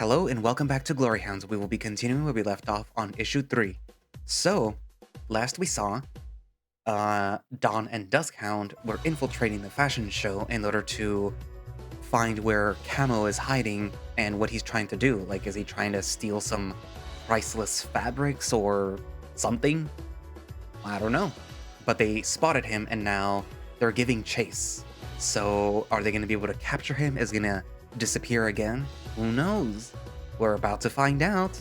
Hello and welcome back to Glory Hounds. We will be continuing where we left off on issue 3. So, last we saw, Dawn and Dusk Hound were infiltrating the fashion show in order to find where Camo is hiding and what he's trying to do. Like, is he trying to steal some priceless fabrics or something? I don't know. But they spotted him and now they're giving chase. So, are they going to be able to capture him? Is he going to disappear again? Who knows? We're about to find out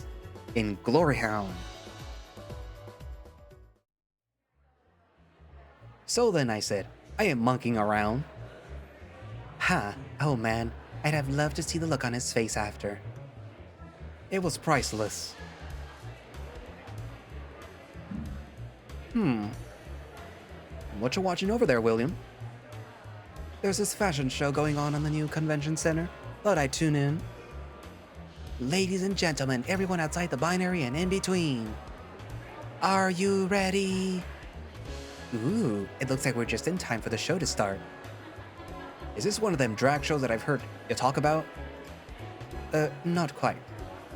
in Glory Hound. So then I said, I am monkeying around. Ha, oh man, I'd have loved to see the look on his face after. It was priceless. What you watching over there, William? There's this fashion show going on in the new convention center. Thought I'd tune in. Ladies and gentlemen, everyone outside the binary and in between. Are you ready? Ooh, it looks like we're just in time for the show to start. Is this one of them drag shows that I've heard you talk about? Not quite.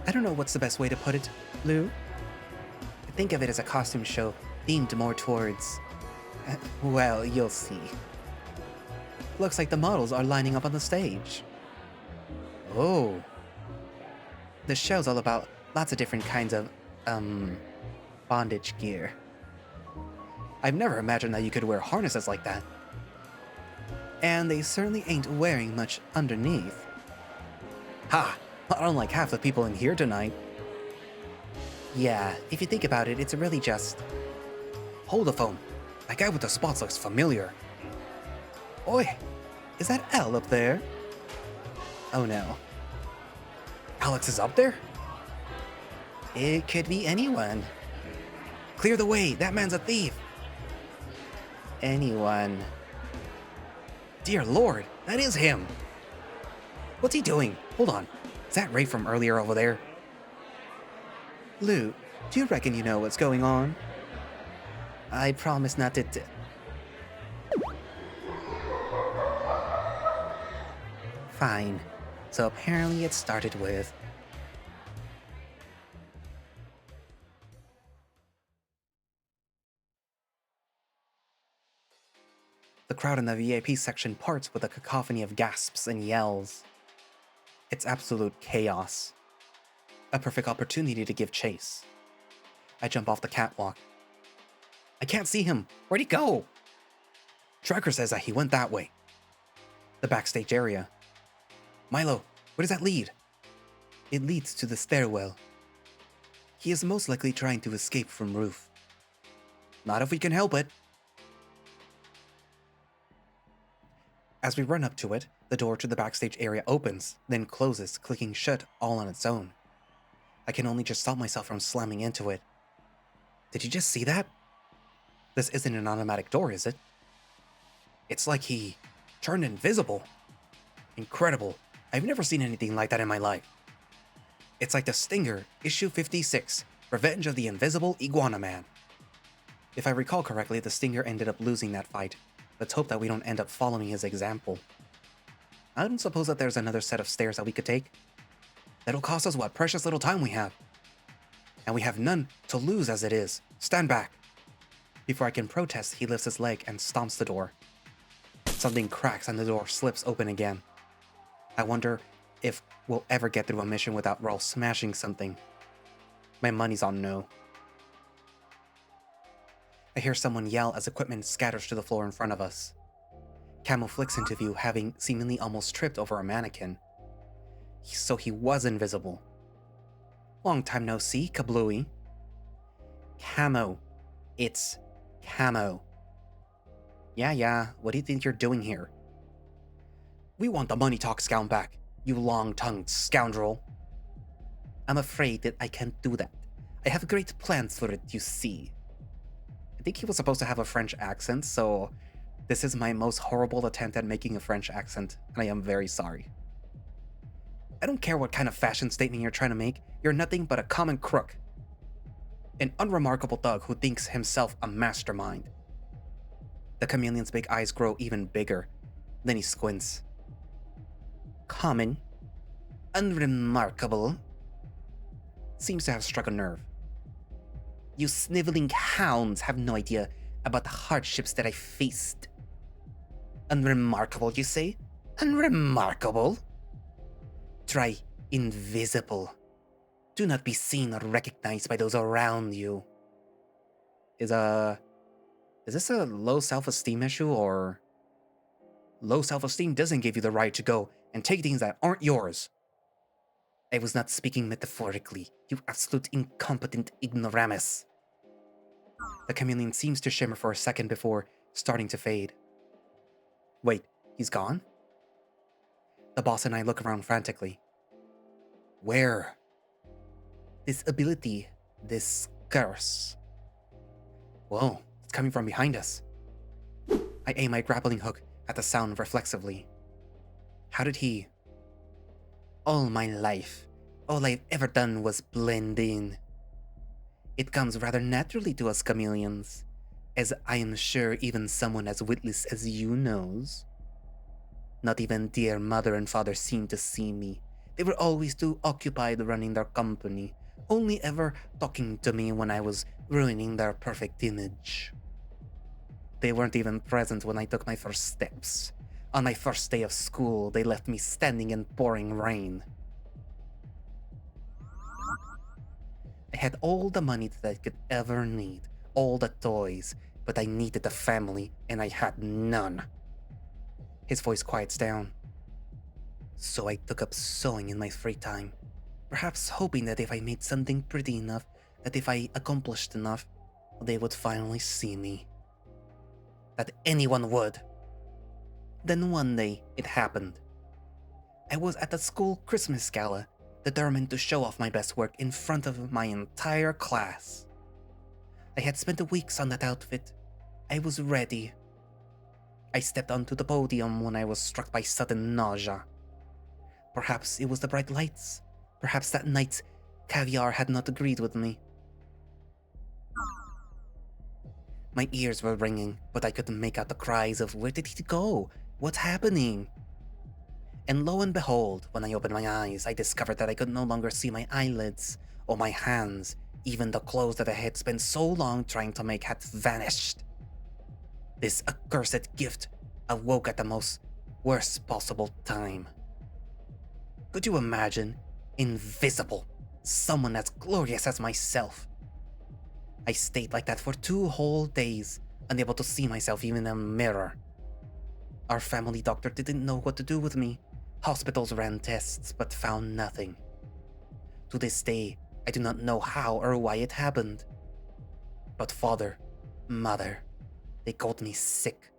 I don't know what's the best way to put it, Lou. Think of it as a costume show themed more towards... well, you'll see. Looks like the models are lining up on the stage. Oh. The show's all about lots of different kinds of, bondage gear. I've never imagined that you could wear harnesses like that. And they certainly ain't wearing much underneath. Ha! Not unlike half the people in here tonight. Yeah, if you think about it, it's really just... Hold the phone. That guy with the spots looks familiar. Oi! Is that Al up there? Oh no. Alex is up there? It could be anyone. Clear the way, that man's a thief. Anyone. Dear Lord, that is him. What's he doing? Hold on. Is that Ray from earlier over there? Lou, do you reckon you know what's going on? I promise not to Fine. So apparently it started with... The crowd in the VIP section parts with a cacophony of gasps and yells. It's absolute chaos. A perfect opportunity to give chase. I jump off the catwalk. I can't see him. Where'd he go? Tracker says that he went that way. The backstage area. Milo, where does that lead? It leads to the stairwell. He is most likely trying to escape from Roof. Not if we can help it. As we run up to it, the door to the backstage area opens, then closes, clicking shut all on its own. I can only just stop myself from slamming into it. Did you just see that? This isn't an automatic door, is it? It's like he turned invisible. Incredible. I've never seen anything like that in my life. It's like the Stinger, issue 56, Revenge of the Invisible Iguana Man. If I recall correctly, the Stinger ended up losing that fight. Let's hope that we don't end up following his example. I don't suppose that there's another set of stairs that we could take. That'll cost us what precious little time we have. And we have none to lose as it is. Stand back. Before I can protest, he lifts his leg and stomps the door. Something cracks and the door slips open again. I wonder if we'll ever get through a mission without Raul smashing something. My money's on no. I hear someone yell as equipment scatters to the floor in front of us. Camo flicks into view, having seemingly almost tripped over a mannequin. So he was invisible. Long time no see, Kablooey. Camo. It's Camo. Yeah, what do you think you're doing here? We want the money talk scound back, you long-tongued scoundrel. I'm afraid that I can't do that. I have great plans for it, you see. I think he was supposed to have a French accent, so this is my most horrible attempt at making a French accent, and I am very sorry. I don't care what kind of fashion statement you're trying to make, you're nothing but a common crook. An unremarkable thug who thinks himself a mastermind. The chameleon's big eyes grow even bigger. Then he squints. Common? Unremarkable seems to have struck a nerve. You sniveling hounds have no idea about the hardships that I faced. Unremarkable, you say? Unremarkable? Try invisible. Do not be seen or recognized by those around you. Is this a low self-esteem issue, or... Low self-esteem doesn't give you the right to go and take things that aren't yours. I was not speaking metaphorically, you absolute incompetent ignoramus. The chameleon seems to shimmer for a second before starting to fade. Wait, he's gone? The boss and I look around frantically. Where? This ability, this curse. Whoa, it's coming from behind us. I aim my grappling hook at the sound reflexively. How did he... All my life, all I've ever done was blend in. It comes rather naturally to us chameleons, as I am sure even someone as witless as you knows. Not even dear mother and father seemed to see me. They were always too occupied running their company, only ever talking to me when I was ruining their perfect image. They weren't even present when I took my first steps. On my first day of school, they left me standing in pouring rain. I had all the money that I could ever need, all the toys, but I needed a family, and I had none. His voice quiets down. So I took up sewing in my free time, perhaps hoping that if I made something pretty enough, that if I accomplished enough, they would finally see me. That anyone would. Then one day, it happened. I was at the school Christmas gala, determined to show off my best work in front of my entire class. I had spent weeks on that outfit. I was ready. I stepped onto the podium when I was struck by sudden nausea. Perhaps it was the bright lights. Perhaps that night's caviar had not agreed with me. My ears were ringing, but I couldn't make out the cries of where did he go? What's happening? And lo and behold, when I opened my eyes, I discovered that I could no longer see my eyelids or my hands. Even the clothes that I had spent so long trying to make had vanished. This accursed gift awoke at the most worst possible time. Could you imagine? Invisible. Someone as glorious as myself. I stayed like that for 2 whole days, unable to see myself even in a mirror. Our family doctor didn't know what to do with me. Hospitals ran tests, but found nothing. To this day, I do not know how or why it happened. But father, mother, they called me sick.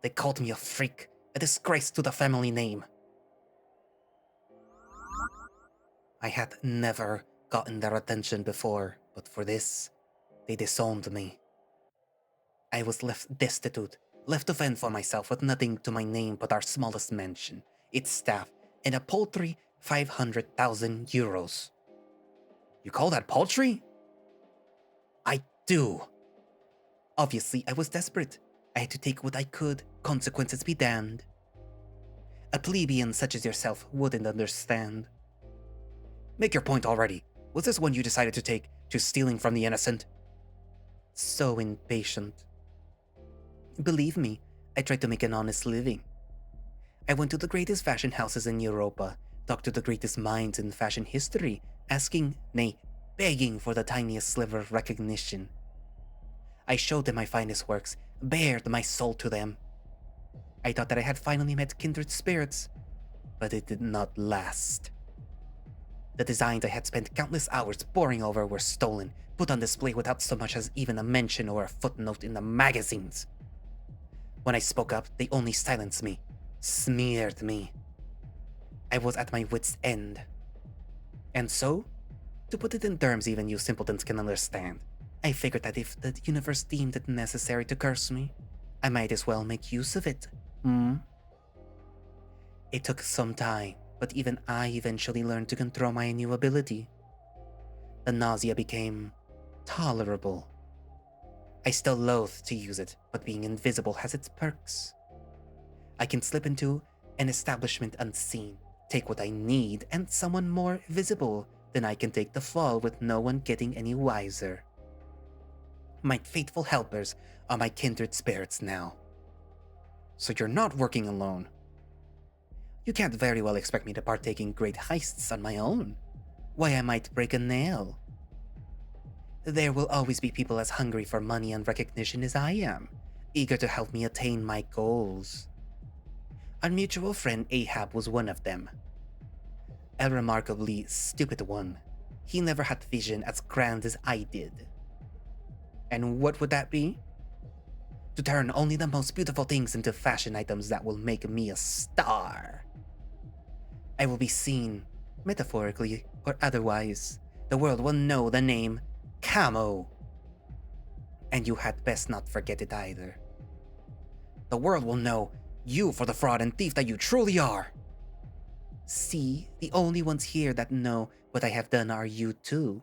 They called me a freak, a disgrace to the family name. I had never gotten their attention before, but for this, they disowned me. I was left destitute, left to fend for myself with nothing to my name but our smallest mansion, its staff, and a paltry 500,000 euros. You call that paltry? I do. Obviously, I was desperate. I had to take what I could, consequences be damned. A plebeian such as yourself wouldn't understand. Make your point already. Was this one you decided to take to stealing from the innocent? So impatient. Believe me, I tried to make an honest living. I went to the greatest fashion houses in Europa, talked to the greatest minds in fashion history, asking, nay, begging for the tiniest sliver of recognition. I showed them my finest works, bared my soul to them. I thought that I had finally met kindred spirits, but it did not last. The designs I had spent countless hours poring over were stolen, put on display without so much as even a mention or a footnote in the magazines. When I spoke up, they only silenced me, smeared me. I was at my wit's end. And so, to put it in terms even you simpletons can understand, I figured that if the universe deemed it necessary to curse me, I might as well make use of it. It took some time, but even I eventually learned to control my new ability. The nausea became tolerable. I still loathe to use it, but being invisible has its perks. I can slip into an establishment unseen, take what I need, and someone more visible, then I can take the fall with no one getting any wiser. My faithful helpers are my kindred spirits now. So you're not working alone. You can't very well expect me to partake in great heists on my own. Why, I might break a nail. There will always be people as hungry for money and recognition as I am, eager to help me attain my goals. Our mutual friend Ahab was one of them. A remarkably stupid one. He never had vision as grand as I did. And what would that be? To turn only the most beautiful things into fashion items that will make me a star. I will be seen, metaphorically or otherwise. The world will know the name Camo. And you had best not forget it either. The world will know you for the fraud and thief that you truly are. See, the only ones here that know what I have done are you two.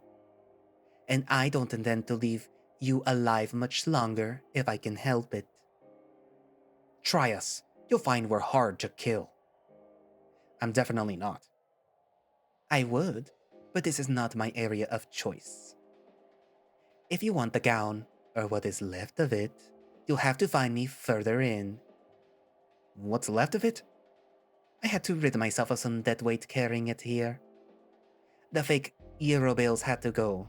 And I don't intend to leave you alive much longer if I can help it. Try us. You'll find we're hard to kill. I'm definitely not. I would, but this is not my area of choice. If you want the gown, or what is left of it, you'll have to find me further in. What's left of it? I had to rid myself of some dead weight carrying it here. The fake euro bills had to go.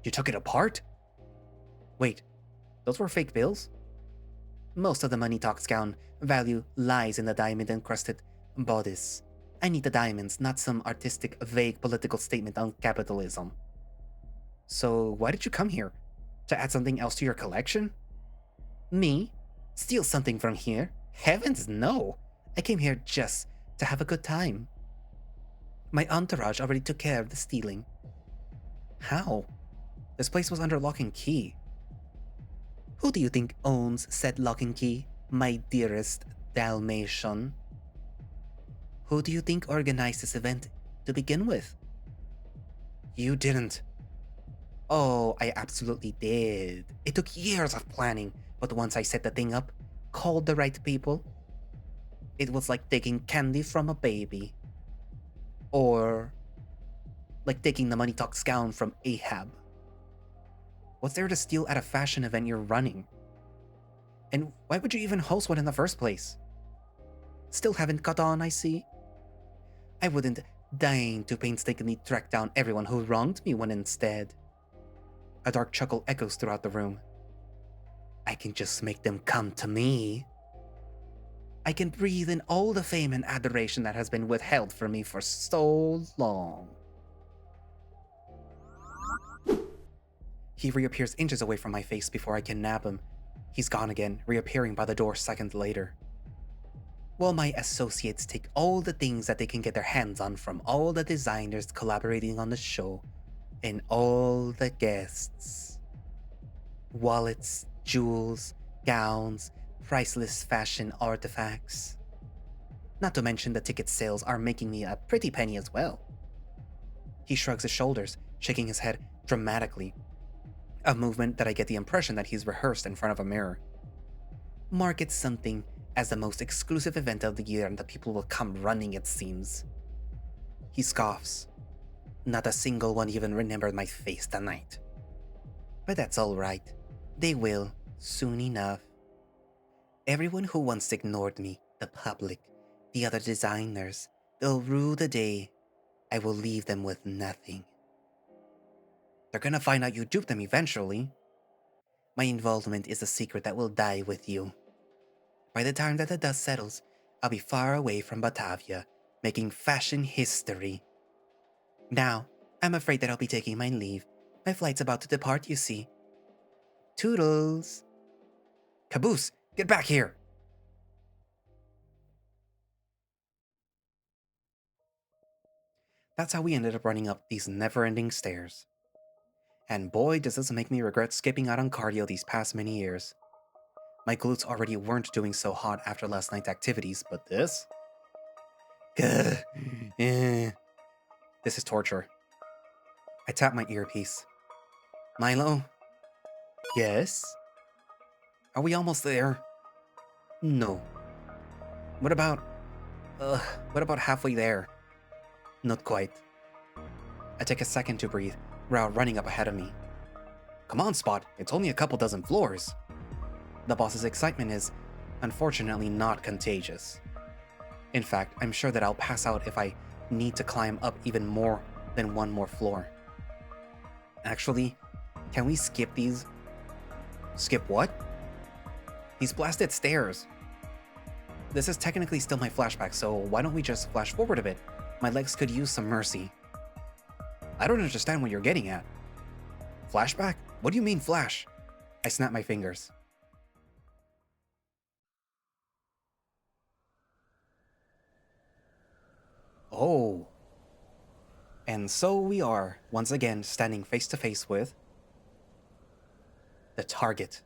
You took it apart? Wait, those were fake bills? Most of the money talks gown value lies in the diamond-encrusted bodice. I need the diamonds, not some artistic, vague political statement on capitalism. So why did you come here? To add something else to your collection? Me? Steal something from here? Heavens no! I came here just to have a good time. My entourage already took care of the stealing. How? This place was under lock and key. Who do you think owns said lock and key, my dearest Dalmatian? Who do you think organized this event to begin with? You didn't. Oh, I absolutely did. It took years of planning, but once I set the thing up, called the right people, it was like taking candy from a baby. Or like taking the money talks gown from Ahab. What's there to steal at a fashion event you're running? And why would you even host one in the first place? Still haven't caught on, I see. I wouldn't deign to painstakingly track down everyone who wronged me when instead. A dark chuckle echoes throughout the room. I can just make them come to me. I can breathe in all the fame and adoration that has been withheld from me for so long. He reappears inches away from my face before I can nab him. He's gone again, reappearing by the door seconds later. While my associates take all the things that they can get their hands on from all the designers collaborating on the show, and all the guests. Wallets, jewels, gowns, priceless fashion artifacts. Not to mention the ticket sales are making me a pretty penny as well. He shrugs his shoulders, shaking his head dramatically. A movement that I get the impression that he's rehearsed in front of a mirror. Market something as the most exclusive event of the year and the people will come running, it seems. He scoffs. Not a single one even remembered my face tonight. But that's alright. They will, soon enough. Everyone who once ignored me, the public, the other designers, they'll rue the day I will leave them with nothing. They're gonna find out you duped them eventually. My involvement is a secret that will die with you. By the time that the dust settles, I'll be far away from Batavia, making fashion history. Now, I'm afraid that I'll be taking my leave. My flight's about to depart, you see. Toodles! Caboose, get back here! That's how we ended up running up these never-ending stairs. And boy, does this make me regret skipping out on cardio these past many years. My glutes already weren't doing so hot after last night's activities, but this? Gah, This is torture. I tap my earpiece. Milo? Yes? Are we almost there? No. What about... What about halfway there? Not quite. I take a second to breathe, Rao running up ahead of me. Come on, Spot, it's only a couple dozen floors. The boss's excitement is, unfortunately, not contagious. In fact, I'm sure that I'll pass out if I need to climb up even more than one more floor. Actually, can we skip these? Skip what? These blasted stairs. This is technically still my flashback, so why don't we just flash forward a bit? My legs could use some mercy. I don't understand what you're getting at. Flashback? What do you mean flash? I snap my fingers. Oh. And so we are, once again, standing face to face with the target.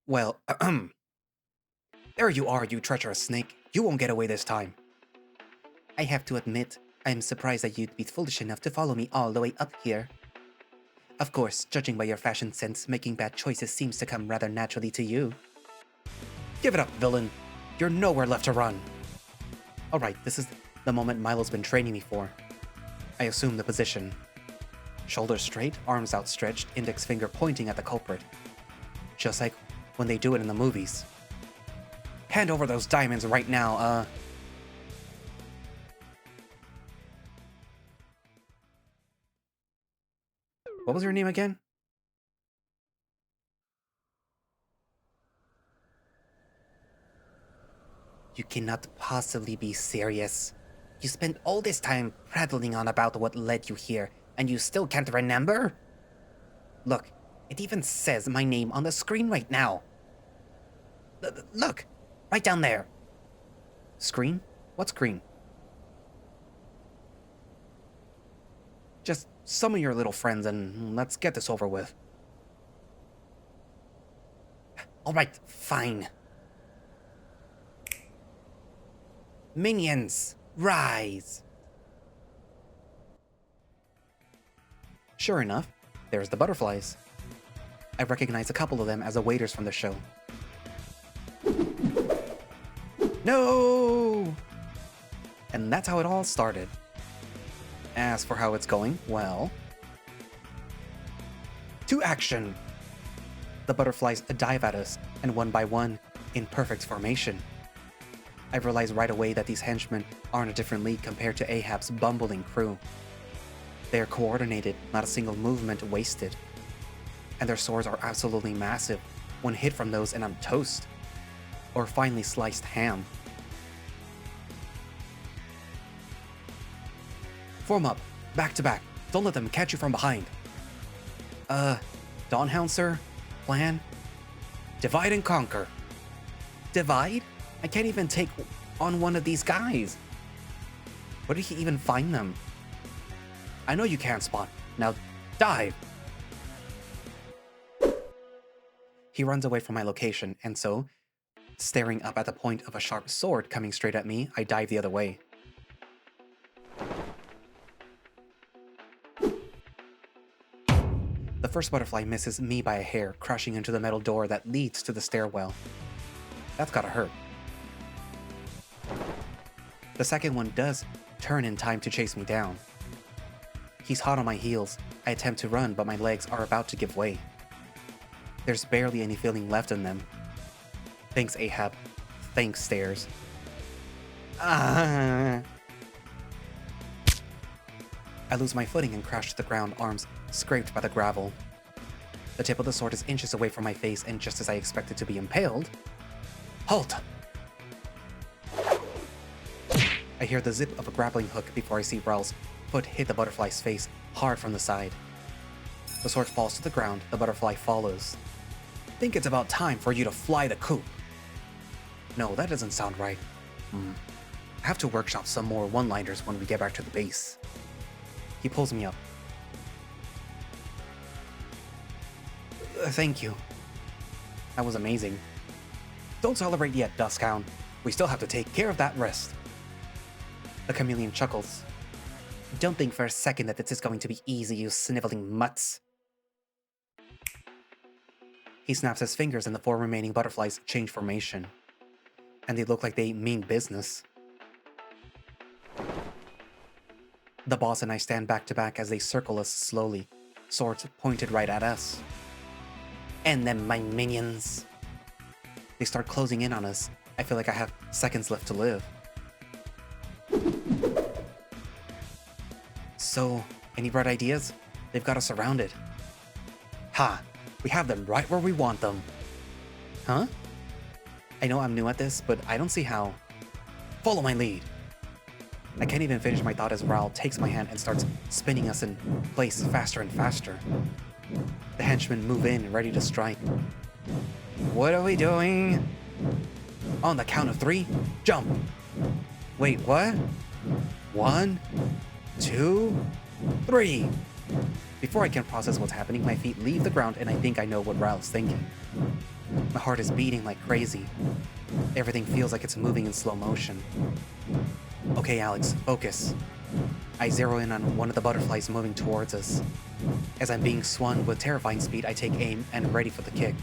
Well, there you are, you treacherous snake. You won't get away this time. I have to admit, I'm surprised that you'd be foolish enough to follow me all the way up here. Of course, judging by your fashion sense, making bad choices seems to come rather naturally to you. Give it up, villain. You're nowhere left to run. Alright, this is the moment Milo's been training me for. I assume the position. Shoulders straight, arms outstretched, index finger pointing at the culprit. Just like when they do it in the movies. Hand over those diamonds right now, What was your name again? You cannot possibly be serious. You spent all this time prattling on about what led you here, and you still can't remember? Look, it even says my name on the screen right now. Look, right down there. Screen? What screen? Just summon your little friends and let's get this over with. Alright, fine. Minions, rise! Sure enough, there's the butterflies. I recognize a couple of them as the waiters from the show. No! And that's how it all started. As for how it's going, well... To action! The butterflies dive at us, and one by one, in perfect formation. I realize right away that these henchmen are in a different league compared to Ahab's bumbling crew. They are coordinated, not a single movement wasted. And their swords are absolutely massive. One hit from those and I'm toast. Or finely sliced ham. Form up, back to back. Don't let them catch you from behind. Dawn Hound, sir? Plan? Divide and conquer. Divide? I can't even take on one of these guys. Where did he even find them? I know you can, Spot. Now, dive! He runs away from my location, and so, staring up at the point of a sharp sword coming straight at me, I dive the other way. The first butterfly misses me by a hair, crashing into the metal door that leads to the stairwell. That's gotta hurt. The second one does turn in time to chase me down. He's hot on my heels. I attempt to run, but my legs are about to give way. There's barely any feeling left in them. Thanks, Ahab. Thanks, stairs. I lose my footing and crash to the ground, arms scraped by the gravel. The tip of the sword is inches away from my face, and just as I expected to be impaled... Halt! I hear the zip of a grappling hook before I see Raul's foot hit the butterfly's face hard from the side. The sword falls to the ground, the butterfly follows. Think it's about time for you to fly the coop. No, that doesn't sound right. I have to workshop some more one-liners when we get back to the base. He pulls me up. Thank you. That was amazing. Don't celebrate yet, Dusk Hound. We still have to take care of that rest. The chameleon chuckles. Don't think for a second that this is going to be easy, you sniveling mutts. He snaps his fingers and the 4 remaining butterflies change formation. and they look like they mean business. The boss and I stand back to back as they circle us slowly, swords pointed right at us. And then my minions. They start closing in on us. I feel like I have seconds left to live. So, any bright ideas? They've got us surrounded. Ha! We have them right where we want them. Huh? I know I'm new at this, but I don't see how. Follow my lead. I can't even finish my thought as Raul takes my hand and starts spinning us in place faster and faster. The henchmen move in, ready to strike. What are we doing? On the count of 3, jump! Wait, what? 1, 2, 3! Before I can process what's happening, my feet leave the ground and I think I know what Raul's thinking. My heart is beating like crazy. Everything feels like it's moving in slow motion. Okay, Alex, focus. I zero in on one of the butterflies moving towards us. As I'm being swung with terrifying speed, I take aim and am ready for the kick.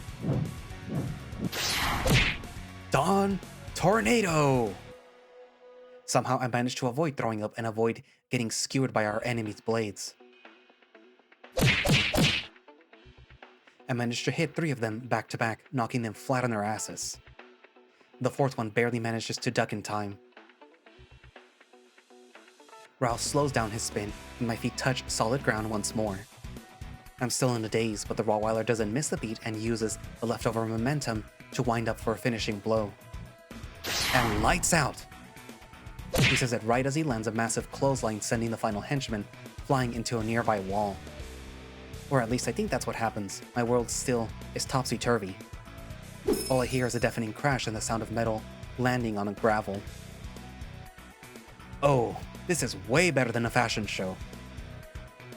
Dawn Tornado! Somehow I managed to avoid throwing up and avoid getting skewered by our enemy's blades. I managed to hit 3 of them back to back, knocking them flat on their asses. The 4th one barely manages to duck in time. Raul slows down his spin, and my feet touch solid ground once more. I'm still in a daze, but the Rottweiler doesn't miss the beat and uses the leftover momentum to wind up for a finishing blow. And lights out! He says it right as he lands a massive clothesline, sending the final henchman flying into a nearby wall. Or at least I think that's what happens. My world still is topsy-turvy. All I hear is a deafening crash and the sound of metal landing on the gravel. Oh, this is way better than a fashion show.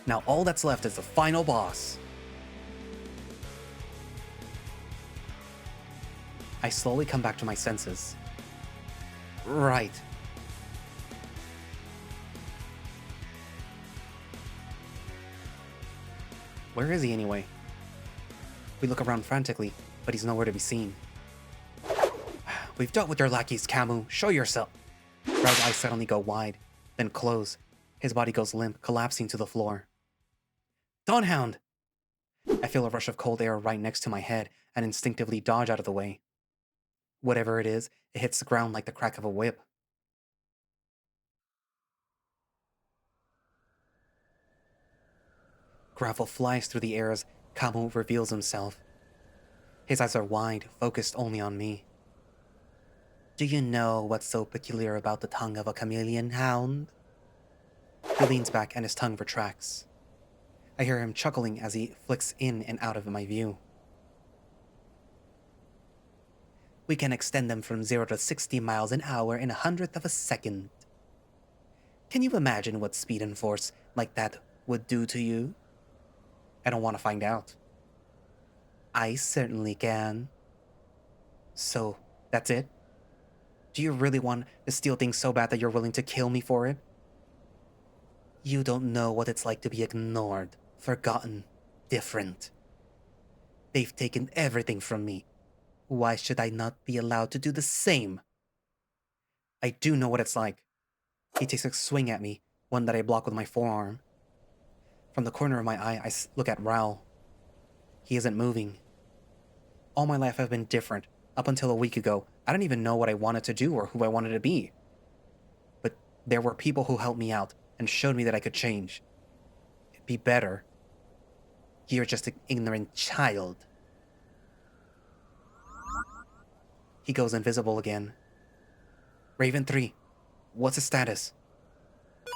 Now all that's left is the final boss. I slowly come back to my senses. Right. Where is he anyway? We look around frantically, but he's nowhere to be seen. We've dealt with your lackeys, Camus. Show yourself. Raul's eyes suddenly go wide, then close. His body goes limp, collapsing to the floor. Dusk Hound! I feel a rush of cold air right next to my head and instinctively dodge out of the way. Whatever it is, it hits the ground like the crack of a whip. Gravel flies through the air as Camus reveals himself. His eyes are wide, focused only on me. Do you know what's so peculiar about the tongue of a chameleon, Hound? He leans back and his tongue retracts. I hear him chuckling as he flicks in and out of my view. We can extend them from 0 to 60 miles an hour in 1/100th of a second. Can you imagine what speed and force like that would do to you? I don't want to find out. I certainly can. So, that's it? Do you really want to steal things so bad that you're willing to kill me for it? You don't know what it's like to be ignored, forgotten, different. They've taken everything from me. Why should I not be allowed to do the same? I do know what it's like. He takes a swing at me, one that I block with my forearm. From the corner of my eye, I look at Raul. He isn't moving. All my life I've been different. Up until a week ago, I didn't even know what I wanted to do or who I wanted to be. But there were people who helped me out and showed me that I could change. Be better. You're just an ignorant child. He goes invisible again. Raven 3, what's the status?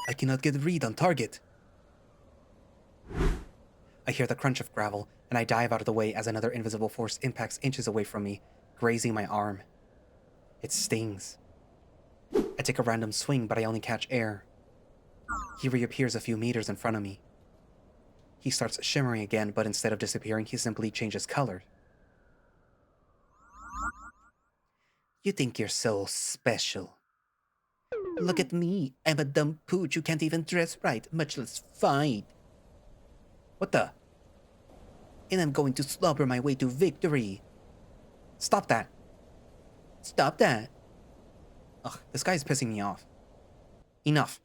I cannot get a read on target. I hear the crunch of gravel, and I dive out of the way as another invisible force impacts inches away from me, grazing my arm. It stings. I take a random swing, but I only catch air. He reappears a few meters in front of me. He starts shimmering again, but instead of disappearing, he simply changes color. You think you're so special. Look at me. I'm a dumb pooch who can't even dress right, much less fight. What the? And I'm going to slobber my way to victory. Stop that. Stop that. Ugh, this guy's pissing me off. Enough.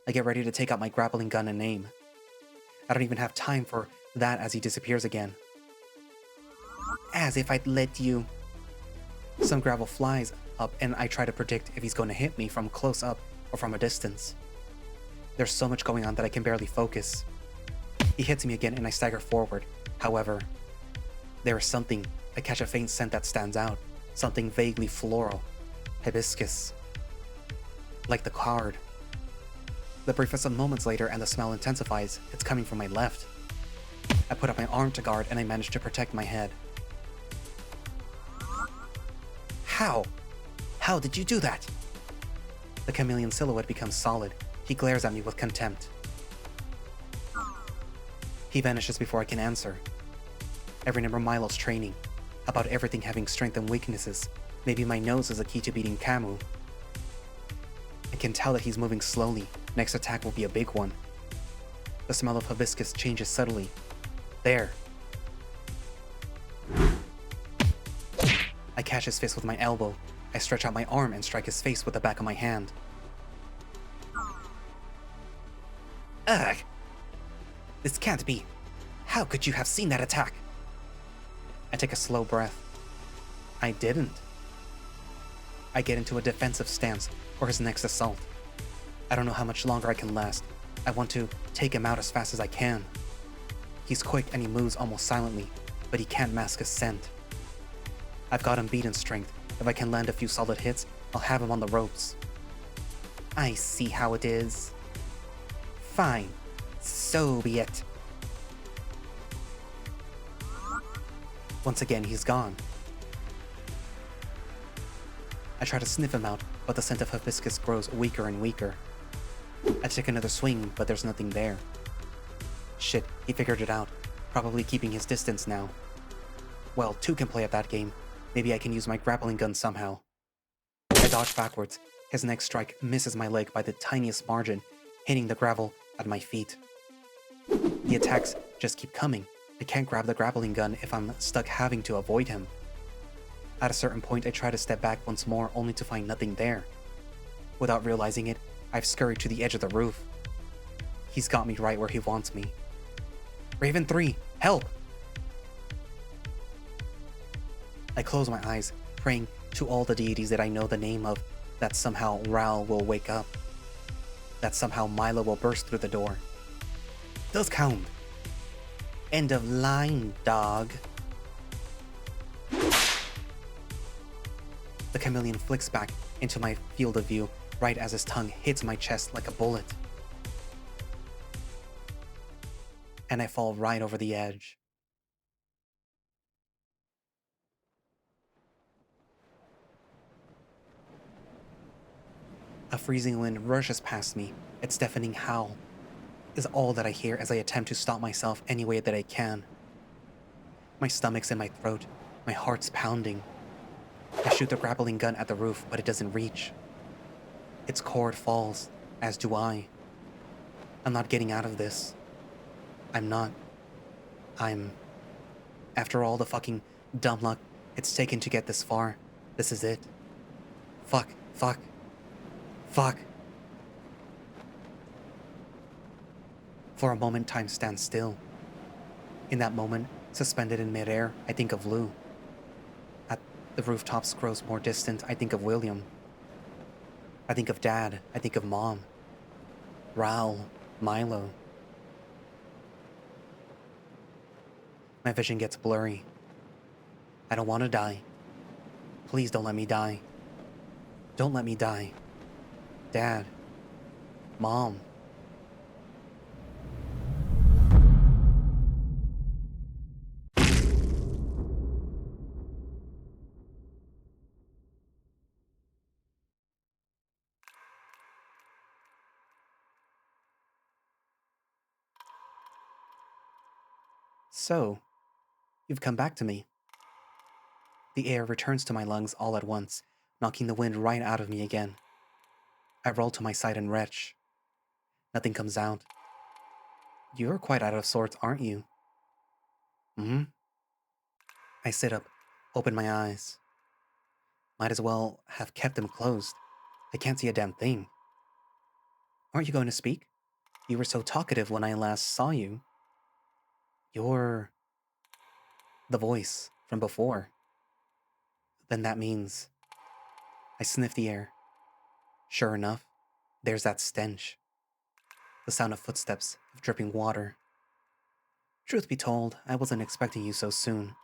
I get ready to take out my grappling gun and aim. I don't even have time for that as he disappears again. As if I'd let you. Some gravel flies up and I try to predict if he's going to hit me from close up or from a distance. There's so much going on that I can barely focus. He hits me again and I stagger forward. However, there is something. I catch a faint scent that stands out. Something vaguely floral. Hibiscus. Like the card. The brief is some moments later and the smell intensifies. It's coming from my left. I put up my arm to guard and I manage to protect my head. How? How did you do that? The chameleon silhouette becomes solid. He glares at me with contempt. He vanishes before I can answer. I remember Milo's training, about everything having strengths and weaknesses. Maybe my nose is a key to beating Camus. I can tell that he's moving slowly. Next attack will be a big one. The smell of hibiscus changes subtly. There. I catch his fist with my elbow. I stretch out my arm and strike his face with the back of my hand. Ugh! This can't be. How could you have seen that attack? I take a slow breath. I didn't. I get into a defensive stance for his next assault. I don't know how much longer I can last. I want to take him out as fast as I can. He's quick and he moves almost silently, but he can't mask his scent. I've got him beat in strength. If I can land a few solid hits, I'll have him on the ropes. I see how it is. Fine. So be it. Once again, he's gone. I try to sniff him out, but the scent of hibiscus grows weaker and weaker. I take another swing, but there's nothing there. Shit, he figured it out. Probably keeping his distance now. Well, two can play at that game. Maybe I can use my grappling gun somehow. I dodge backwards. His next strike misses my leg by the tiniest margin, hitting the gravel at my feet. The attacks just keep coming. I can't grab the grappling gun if I'm stuck having to avoid him. At a certain point, I try to step back once more, only to find nothing there. Without realizing it, I've scurried to the edge of the roof. He's got me right where he wants me. Raven 3, help! I close my eyes, praying to all the deities that I know the name of, that somehow Raoul will wake up. That somehow Milo will burst through the door. Dusk Hound! End of line, dog. The chameleon flicks back into my field of view right as his tongue hits my chest like a bullet. And I fall right over the edge. A freezing wind rushes past me. Its deafening howl is all that I hear as I attempt to stop myself any way that I can. My stomach's in my throat. My heart's pounding. I shoot the grappling gun at the roof, but it doesn't reach. Its cord falls, as do I. I'm not getting out of this. I'm not. After all the fucking dumb luck it's taken to get this far, this is it. Fuck. For a moment, time stands still. In that moment, suspended in midair, I think of Lou. At the rooftops grows more distant, I think of William. I think of Dad. I think of Mom. Raoul. Milo. My vision gets blurry. I don't want to die. Please don't let me die. Don't let me die. Dad. Mom. So, you've come back to me. The air returns to my lungs all at once, knocking the wind right out of me again. I roll to my side and retch. Nothing comes out. You're quite out of sorts, aren't you? I sit up, open my eyes. Might as well have kept them closed. I can't see a damn thing. Aren't you going to speak? You were so talkative when I last saw you. You're the voice from before. Then that means... I sniff the air. Sure enough, there's that stench. The sound of footsteps, of dripping water. Truth be told, I wasn't expecting you so soon.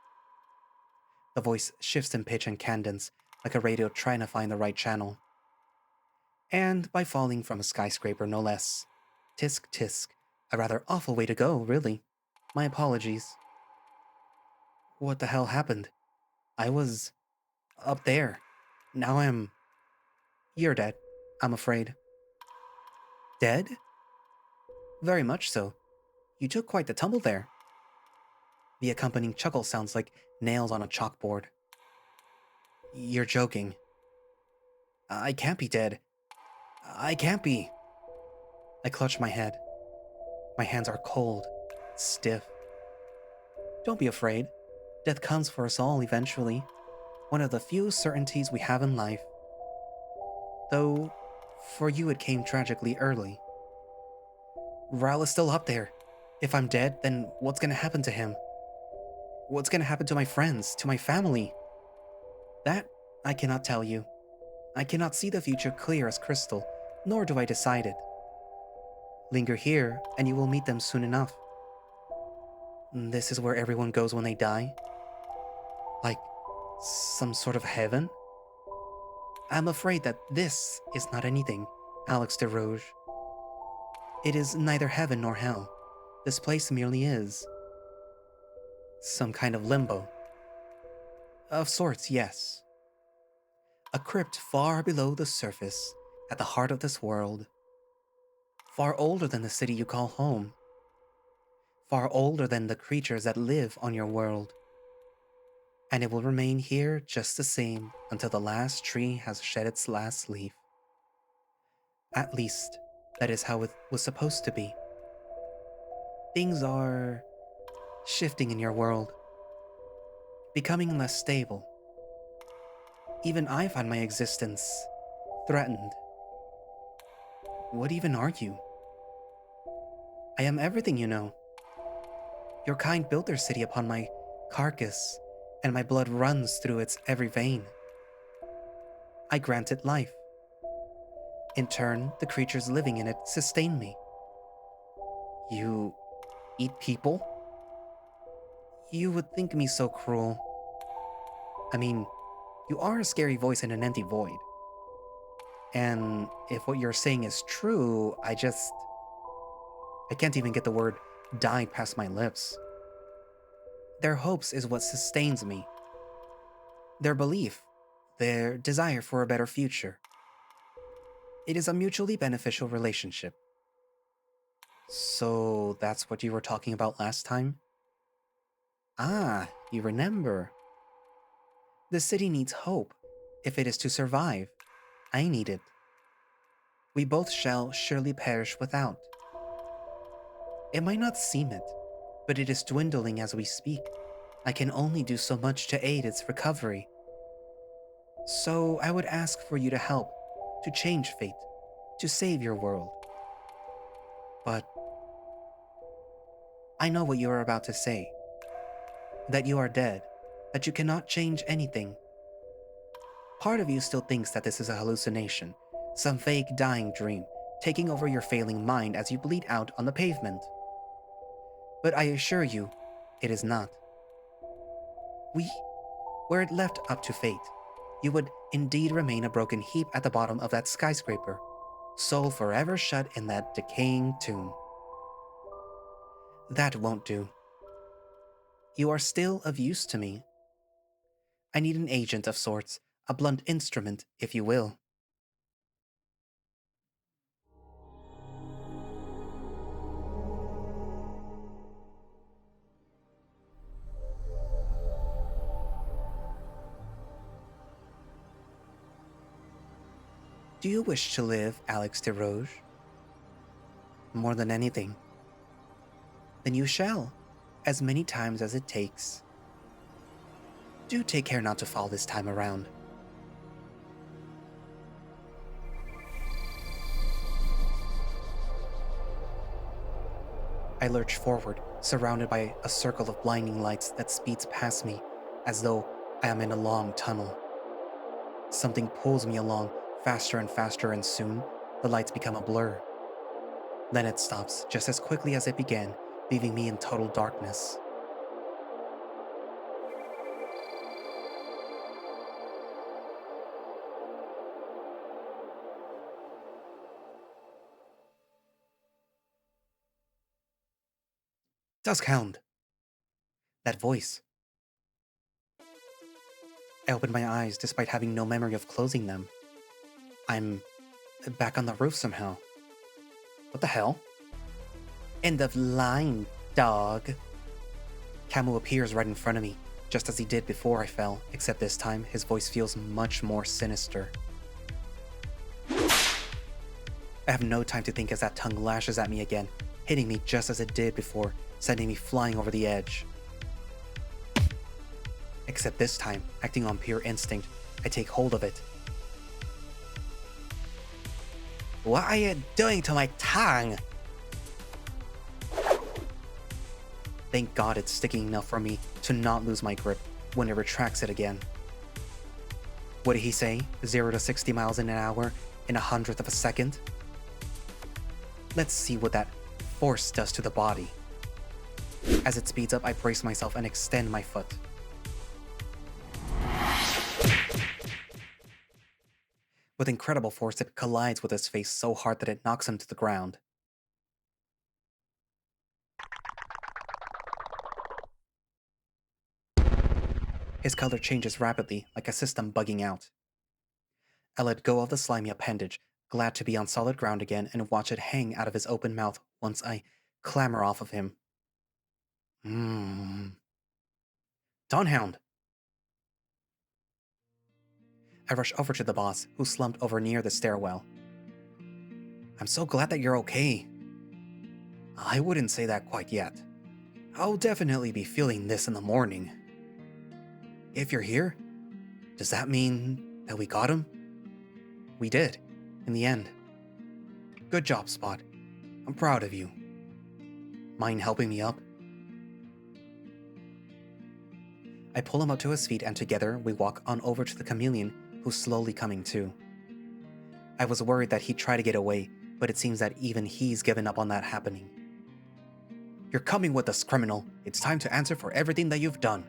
The voice shifts in pitch and cadence, like a radio trying to find the right channel. And by falling from a skyscraper, no less. Tisk tisk. A rather awful way to go, really. My apologies. What the hell happened? I was... up there. Now I'm... You're dead, I'm afraid. Dead? Very much so. You took quite the tumble there. The accompanying chuckle sounds like nails on a chalkboard. You're joking. I can't be dead. I can't be. I clutch my head. My hands are cold, stiff. Don't be afraid. Death comes for us all eventually. One of the few certainties we have in life. Though, for you it came tragically early. Ral is still up there. If I'm dead, then what's gonna happen to him? What's gonna happen to my friends, to my family? That, I cannot tell you. I cannot see the future clear as crystal, nor do I decide it. Linger here, and you will meet them soon enough. This is where everyone goes when they die? Like some sort of heaven? I'm afraid that this is not anything, Alex de Rouge. It is neither heaven nor hell. This place merely is. Some kind of limbo. Of sorts, yes. A crypt far below the surface, at the heart of this world. Far older than the city you call home. Far older than the creatures that live on your world. And it will remain here just the same until the last tree has shed its last leaf. At least, that is how it was supposed to be. Things are shifting in your world, becoming less stable. Even I find my existence threatened. What even are you? I am everything, you know. Your kind built their city upon my carcass, and my blood runs through its every vein. I grant it life. In turn, the creatures living in it sustain me. You eat people? You would think me so cruel. I mean, you are a scary voice in an empty void. And if what you're saying is true, I can't even get the word died past my lips. Their hopes is what sustains me. Their belief, their desire for a better future. It is a mutually beneficial relationship. So that's what you were talking about last time? Ah, you remember. The city needs hope, if it is to survive. I need it. We both shall surely perish without. It might not seem it, but it is dwindling as we speak. I can only do so much to aid its recovery. So I would ask for you to help, to change fate, to save your world. But I know what you are about to say. That you are dead, that you cannot change anything. Part of you still thinks that this is a hallucination, some vague dying dream, taking over your failing mind as you bleed out on the pavement. But I assure you, it is not. Were it left up to fate, you would indeed remain a broken heap at the bottom of that skyscraper, soul forever shut in that decaying tomb. That won't do. You are still of use to me. I need an agent of sorts, a blunt instrument, if you will. Do you wish to live, Alex de Rouge? More than anything. Then you shall, as many times as it takes. Do take care not to fall this time around. I lurch forward, surrounded by a circle of blinding lights that speeds past me, as though I am in a long tunnel. Something pulls me along faster and faster, and soon, the lights become a blur. Then it stops just as quickly as it began, leaving me in total darkness. Dusk Hound! That voice. I opened my eyes despite having no memory of closing them. I'm back on the roof somehow. What the hell? End of line, dog. Camu appears right in front of me, just as he did before I fell, except this time his voice feels much more sinister. I have no time to think as that tongue lashes at me again, hitting me just as it did before, sending me flying over the edge. Except this time, acting on pure instinct, I take hold of it. What are you doing to my tongue? Thank God it's sticking enough for me to not lose my grip when it retracts it again. What did he say? 0 to 60 miles an hour in 1/100th of a second? Let's see what that force does to the body. As it speeds up, I brace myself and extend my foot. With incredible force, it collides with his face so hard that it knocks him to the ground. His color changes rapidly, like a system bugging out. I let go of the slimy appendage, glad to be on solid ground again, and watch it hang out of his open mouth once I clamber off of him. Hound! I rush over to the boss, who slumped over near the stairwell. I'm so glad that you're okay. I wouldn't say that quite yet. I'll definitely be feeling this in the morning. If you're here, does that mean that we got him? We did, in the end. Good job, Spot. I'm proud of you. Mind helping me up? I pull him up to his feet and together we walk on over to the chameleon, who's slowly coming to. I was worried that he'd try to get away, but it seems that even he's given up on that happening. You're coming with us, criminal. It's time to answer for everything that you've done.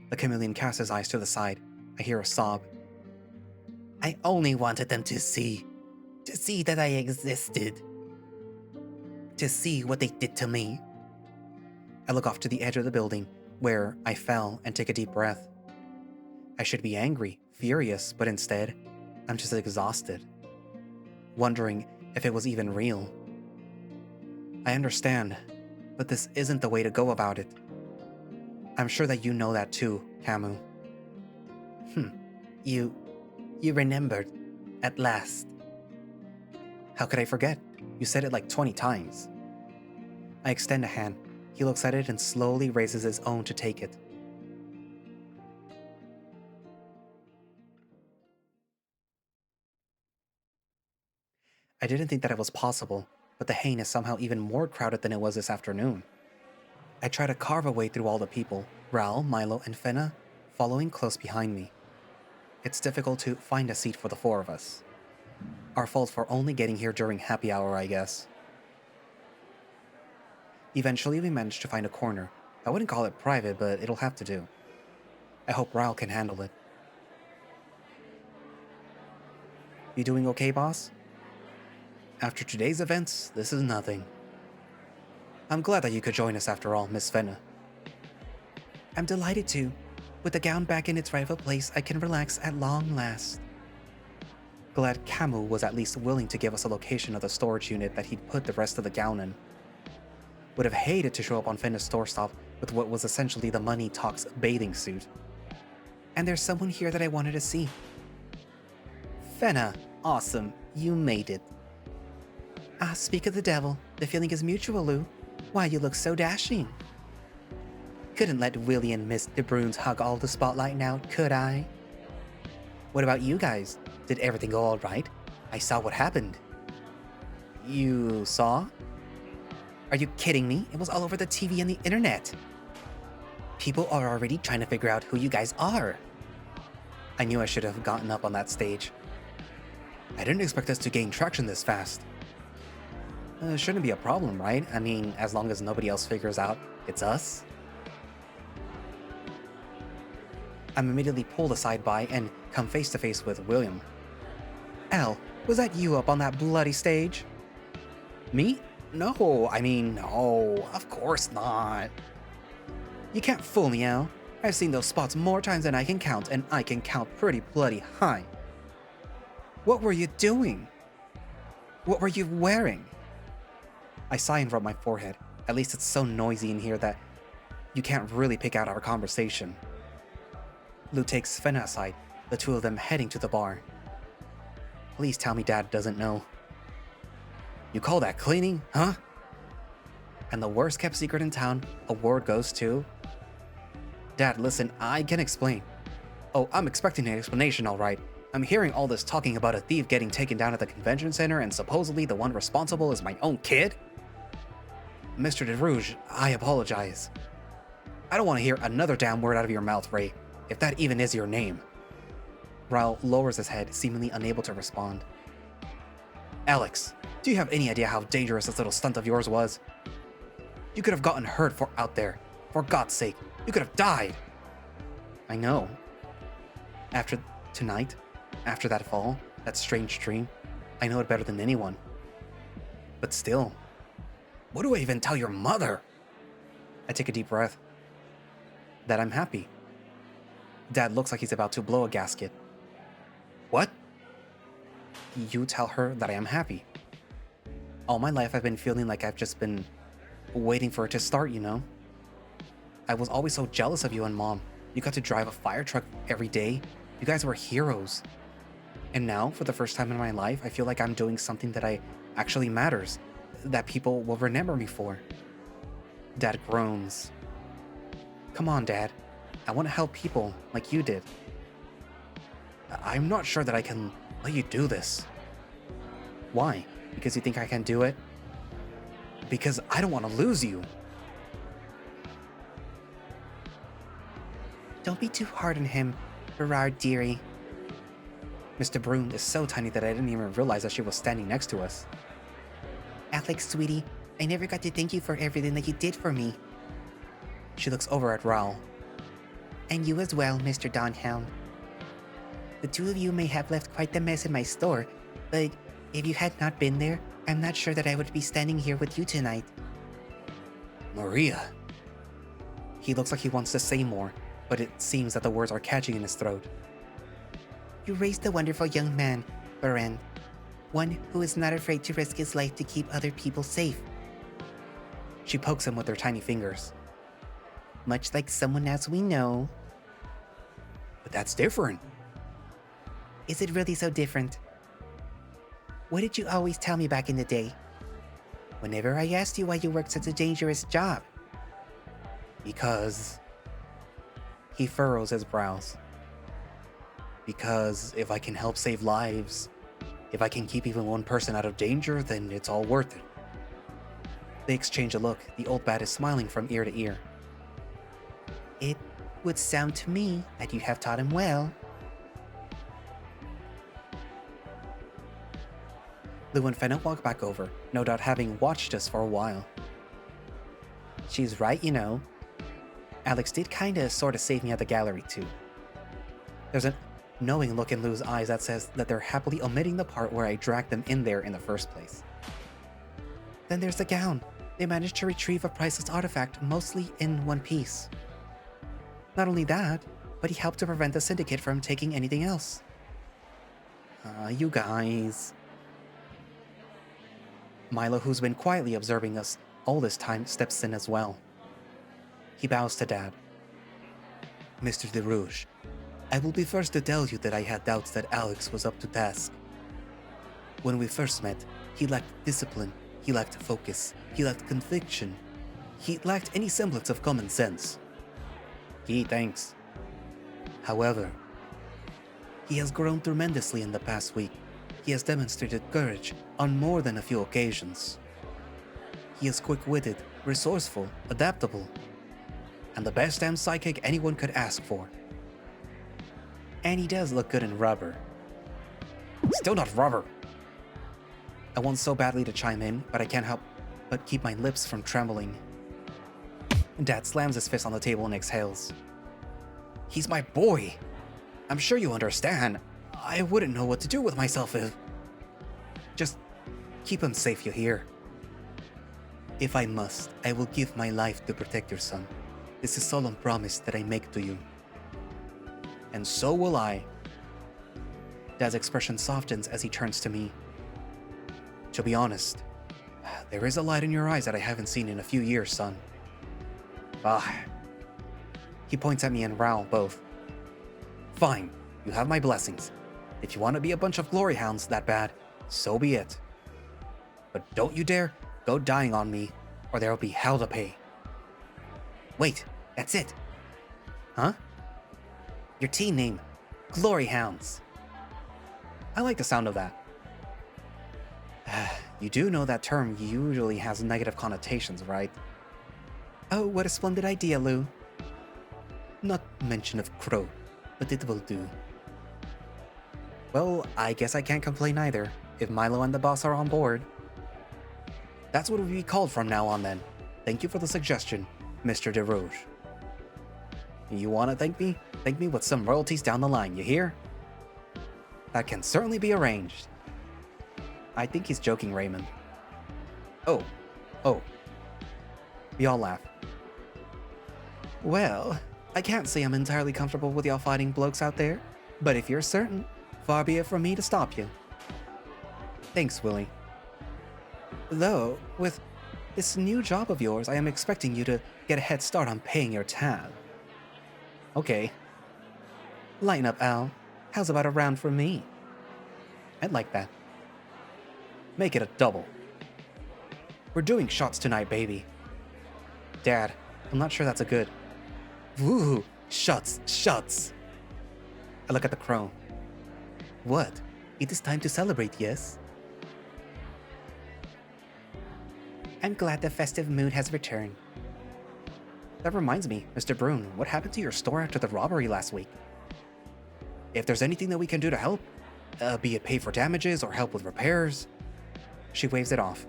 The chameleon casts his eyes to the side. I hear a sob. I only wanted them to see that I existed. To see what they did to me. I look off to the edge of the building, where I fell, and take a deep breath. I should be angry, furious, but instead, I'm just exhausted. Wondering if it was even real. I understand, but this isn't the way to go about it. I'm sure that you know that too, Camu. You remembered, at last. How could I forget? You said it like 20 times. I extend a hand. He looks at it and slowly raises his own to take it. I didn't think that it was possible, but the hane is somehow even more crowded than it was this afternoon. I try to carve a way through all the people, Raoul, Milo, and Fenna following close behind me. It's difficult to find a seat for the four of us. Our fault for only getting here during happy hour, I guess. Eventually we managed to find a corner. I wouldn't call it private, but it'll have to do. I hope Raoul can handle it. You doing okay, boss? After today's events, this is nothing. I'm glad that you could join us after all, Miss Fenna. I'm delighted to. With the gown back in its rightful place, I can relax at long last. Glad Camu was at least willing to give us a location of the storage unit that he'd put the rest of the gown in. Would have hated to show up on Fenna's doorstep with what was essentially the Money Talks bathing suit. And there's someone here that I wanted to see. Fenna, awesome, you made it. Ah, speak of the devil, the feeling is mutual, Lou. Why, you look so dashing. Couldn't let Willie and Miss De Bruins hug all the spotlight now, could I? What about you guys? Did everything go all right? I saw what happened. You saw? Are you kidding me? It was all over the TV and the internet. People are already trying to figure out who you guys are. I knew I should have gotten up on that stage. I didn't expect us to gain traction this fast. Shouldn't be a problem, right? I mean, as long as nobody else figures out it's us. I'm immediately pulled aside by and come face to face with William. Al, was that you up on that bloody stage? Me? No, no, of course not. You can't fool me, Al. I've seen those spots more times than I can count, and I can count pretty bloody high. What were you doing? What were you wearing? I sigh and rub my forehead. At least it's so noisy in here that you can't really pick out our conversation. Lou takes Fenna aside, the two of them heading to the bar. Please tell me Dad doesn't know. You call that cleaning, huh? And the worst kept secret in town, award goes to... Dad, listen, I can explain. Oh, I'm expecting an explanation, all right. I'm hearing all this talking about a thief getting taken down at the convention center and supposedly the one responsible is my own kid? Mr. DeRouge, I apologize. I don't want to hear another damn word out of your mouth, Ray, if that even is your name. Raul lowers his head, seemingly unable to respond. Alex, do you have any idea how dangerous this little stunt of yours was? You could have gotten hurt out there. For God's sake, you could have died. I know. After tonight, after that fall, that strange dream, I know it better than anyone. But still, what do I even tell your mother? I take a deep breath. That I'm happy. Dad looks like he's about to blow a gasket. What? You tell her that I am happy. All my life I've been feeling like I've just been waiting for it to start, you know? I was always so jealous of you and Mom. You got to drive a fire truck every day. You guys were heroes. And now, for the first time in my life, I feel like I'm doing something that actually matters, that people will remember me for. Dad groans. Come on, Dad. I want to help people like you did. I'm not sure that I can let you do this. Why? Because you think I can do it? Because I don't want to lose you. Don't be too hard on him, Berard dearie. Mr. Brune is so tiny that I didn't even realize that she was standing next to us. Alex, sweetie, I never got to thank you for everything that you did for me. She looks over at Raul. And you as well, Mr. Hound. The two of you may have left quite the mess in my store, but if you had not been there, I'm not sure that I would be standing here with you tonight. Maria. He looks like he wants to say more, but it seems that the words are catching in his throat. You raised a wonderful young man, Berend. One who is not afraid to risk his life to keep other people safe. She pokes him with her tiny fingers. Much like someone else we know. But that's different. Is it really so different? What did you always tell me back in the day? Whenever I asked you why you worked such a dangerous job. Because... He furrows his brows. Because if I can help save lives, if I can keep even one person out of danger, then it's all worth it. They exchange a look. The old bat is smiling from ear to ear. It would sound to me that you have taught him well. Lou and Fenna walk back over, no doubt having watched us for a while. She's right, you know. Alex did kinda sorta save me at the gallery too. There's a knowing look in Lou's eyes that says that they're happily omitting the part where I dragged them in there in the first place. Then there's the gown. They managed to retrieve a priceless artifact mostly in one piece. Not only that, but he helped to prevent the syndicate from taking anything else. You guys. Milo, who's been quietly observing us all this time, steps in as well. He bows to Dad. Mr. DeRouge, I will be first to tell you that I had doubts that Alex was up to task. When we first met, he lacked discipline, he lacked focus, he lacked conviction, he lacked any semblance of common sense. Thanks. However, he has grown tremendously in the past week. He has demonstrated courage on more than a few occasions. He is quick-witted, resourceful, adaptable, and the best damn sidekick anyone could ask for. And he does look good in rubber. Still not rubber! I want so badly to chime in, but I can't help but keep my lips from trembling. Dad slams his fist on the table and exhales. He's my boy! I'm sure you understand. I wouldn't know what to do with myself if... Just keep him safe, you hear? If I must, I will give my life to protect your son. This is a solemn promise that I make to you. And so will I. Dad's expression softens as he turns to me. To be honest, there is a light in your eyes that I haven't seen in a few years, son. Ah. He points at me and Raoul both. Fine, you have my blessings. If you want to be a bunch of glory hounds that bad, so be it. But don't you dare go dying on me, or there'll be hell to pay. Wait, that's it. Huh? Your team name, Glory Hounds. I like the sound of that. You do know that term usually has negative connotations, right? Oh, what a splendid idea, Lou. Not mention of crow, but it will do. Well, I guess I can't complain either, if Milo and the boss are on board. That's what we'll be called from now on then. Thank you for the suggestion, Mr. DeRoche. You want to thank me? Thank me with some royalties down the line, you hear? That can certainly be arranged. I think he's joking, Raymond. Oh. We all laugh. Well, I can't say I'm entirely comfortable with y'all fighting blokes out there, but if you're certain, far be it from me to stop you. Thanks, Willie. Though, with this new job of yours, I am expecting you to get a head start on paying your tab. Okay. Lighten up, Al. How's about a round for me? I'd like that. Make it a double. We're doing shots tonight, baby. Dad, I'm not sure that's a good... Woo! Shots! I look at the crow. What? It is time to celebrate, yes? I'm glad the festive mood has returned. That reminds me, Mr. Brune, what happened to your store after the robbery last week? If there's anything that we can do to help, be it pay for damages or help with repairs... She waves it off.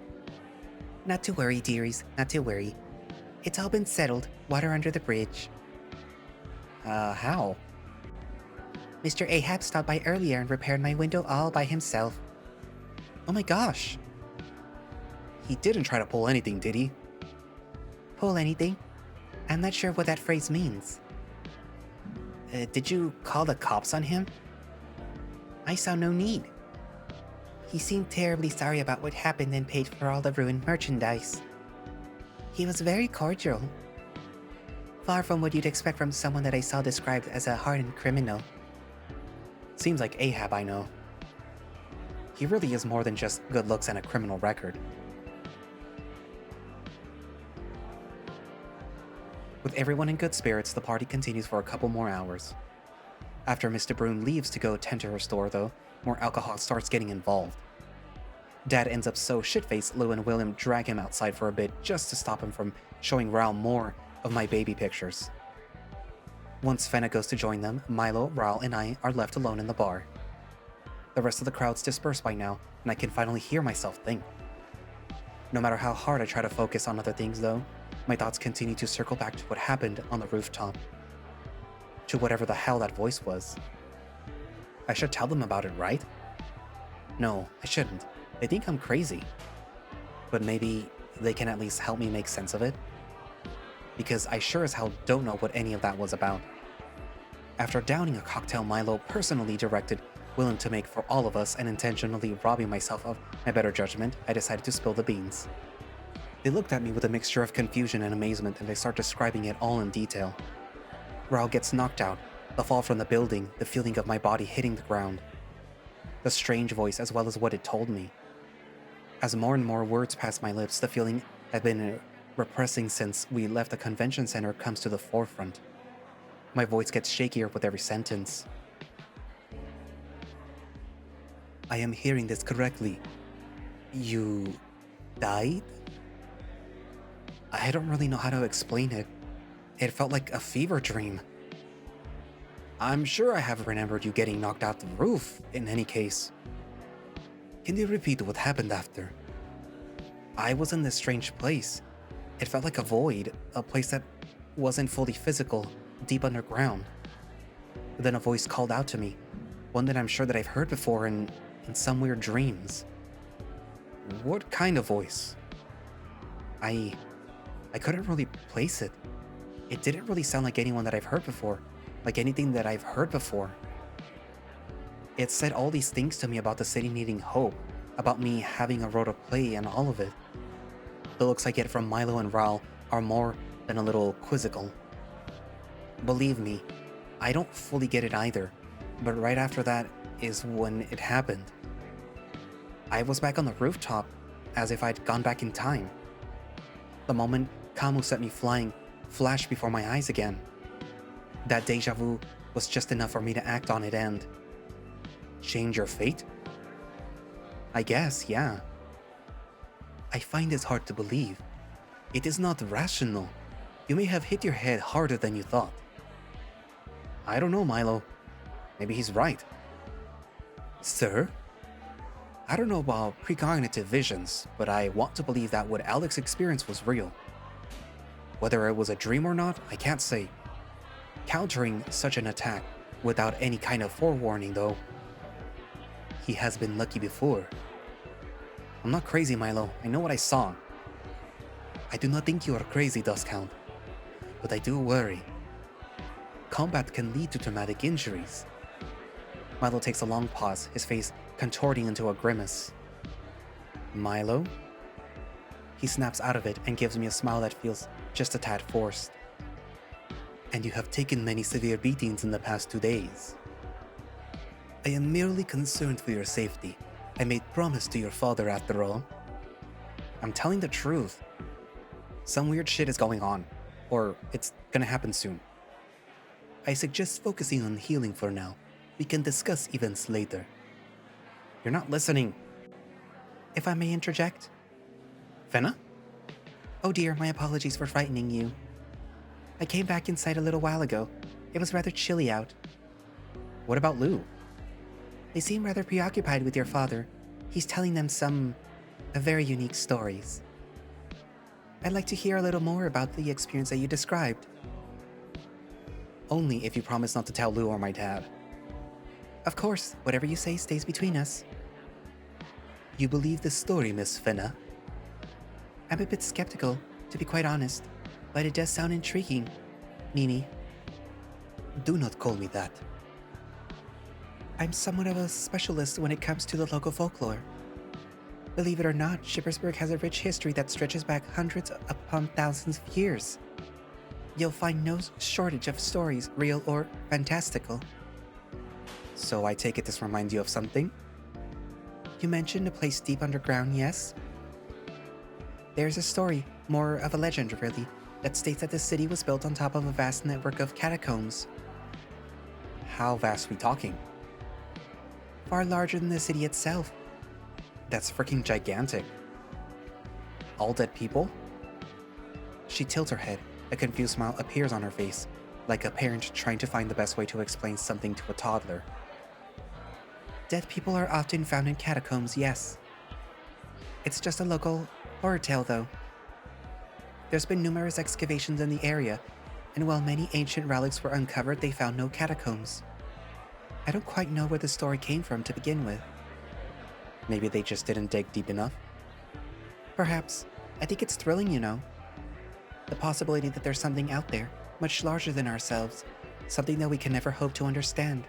Not to worry, dearies, not to worry. It's all been settled, water under the bridge. How? Mr. Ahab stopped by earlier and repaired my window all by himself. Oh my gosh! He didn't try to pull anything, did he? Pull anything? I'm not sure what that phrase means. Did you call the cops on him? I saw no need. He seemed terribly sorry about what happened and paid for all the ruined merchandise. He was very cordial. Far from what you'd expect from someone that I saw described as a hardened criminal. Seems like Ahab I know. He really is more than just good looks and a criminal record. With everyone in good spirits, the party continues for a couple more hours. After Mr. Brune leaves to go tend to her store, though, more alcohol starts getting involved. Dad ends up so shit-faced, Lou and William drag him outside for a bit just to stop him from showing Raoul more of my baby pictures. Once Fenna goes to join them, Milo, Raoul, and I are left alone in the bar. The rest of the crowd's dispersed by now, and I can finally hear myself think. No matter how hard I try to focus on other things, though, my thoughts continue to circle back to what happened on the rooftop. To whatever the hell that voice was. I should tell them about it, right? No, I shouldn't. They think I'm crazy. But maybe they can at least help me make sense of it? Because I sure as hell don't know what any of that was about. After downing a cocktail Milo personally directed Willem to make for all of us and intentionally robbing myself of my better judgment, I decided to spill the beans. They looked at me with a mixture of confusion and amazement, and they start describing it all in detail. Raoul gets knocked out, the fall from the building, the feeling of my body hitting the ground. The strange voice as well as what it told me. As more and more words pass my lips, the feeling I've been repressing since we left the convention center comes to the forefront. My voice gets shakier with every sentence. I am hearing this correctly. You died? I don't really know how to explain it. It felt like a fever dream. I'm sure I have remembered you getting knocked out the roof, in any case. Can you repeat what happened after? I was in this strange place. It felt like a void, a place that wasn't fully physical, deep underground. Then a voice called out to me, one that I'm sure that I've heard before in some weird dreams. What kind of voice? I couldn't really place it. It didn't really sound like anyone that I've heard before, like anything that I've heard before. It said all these things to me about the city needing hope, about me having a role to play and all of it. The looks I get from Milo and Ral are more than a little quizzical. Believe me, I don't fully get it either, but right after that is when it happened. I was back on the rooftop, as if I'd gone back in time. The moment Kamu sent me flying flashed before my eyes again. That deja vu was just enough for me to act on it and change your fate? I guess, yeah. I find this hard to believe. It is not rational. You may have hit your head harder than you thought. I don't know, Milo. Maybe he's right. Sir? I don't know about precognitive visions, but I want to believe that what Alex experienced was real. Whether it was a dream or not, I can't say. Countering such an attack without any kind of forewarning, though. He has been lucky before. I'm not crazy, Milo. I know what I saw. I do not think you are crazy, Dusk Hound, but I do worry. Combat can lead to traumatic injuries. Milo takes a long pause, his face contorting into a grimace. Milo? He snaps out of it and gives me a smile that feels just a tad forced. And you have taken many severe beatings in the past 2 days. I am merely concerned for your safety. I made promise to your father after all. I'm telling the truth. Some weird shit is going on, or it's gonna happen soon. I suggest focusing on healing for now. We can discuss events later. You're not listening. If I may interject? Fenna? Oh dear, my apologies for frightening you. I came back inside a little while ago. It was rather chilly out. What about Lou? They seem rather preoccupied with your father. He's telling them some very unique stories. I'd like to hear a little more about the experience that you described. Only if you promise not to tell Lou or my dad. Of course, whatever you say stays between us. You believe the story, Miss Fenna? I'm a bit skeptical, to be quite honest, but it does sound intriguing. Mimi. Do not call me that. I'm somewhat of a specialist when it comes to the local folklore. Believe it or not, Shippersburg has a rich history that stretches back hundreds upon thousands of years. You'll find no shortage of stories, real or fantastical. So I take it this reminds you of something? You mentioned a place deep underground, yes? There's a story, more of a legend really, that states that the city was built on top of a vast network of catacombs. How vast we talking? Far larger than the city itself. That's freaking gigantic. All dead people? She tilts her head. A confused smile appears on her face, like a parent trying to find the best way to explain something to a toddler. Dead people are often found in catacombs, yes. It's just a local horror tale, though. There's been numerous excavations in the area, and while many ancient relics were uncovered, they found no catacombs. I don't quite know where the story came from to begin with. Maybe they just didn't dig deep enough? Perhaps. I think it's thrilling, you know. The possibility that there's something out there, much larger than ourselves, something that we can never hope to understand.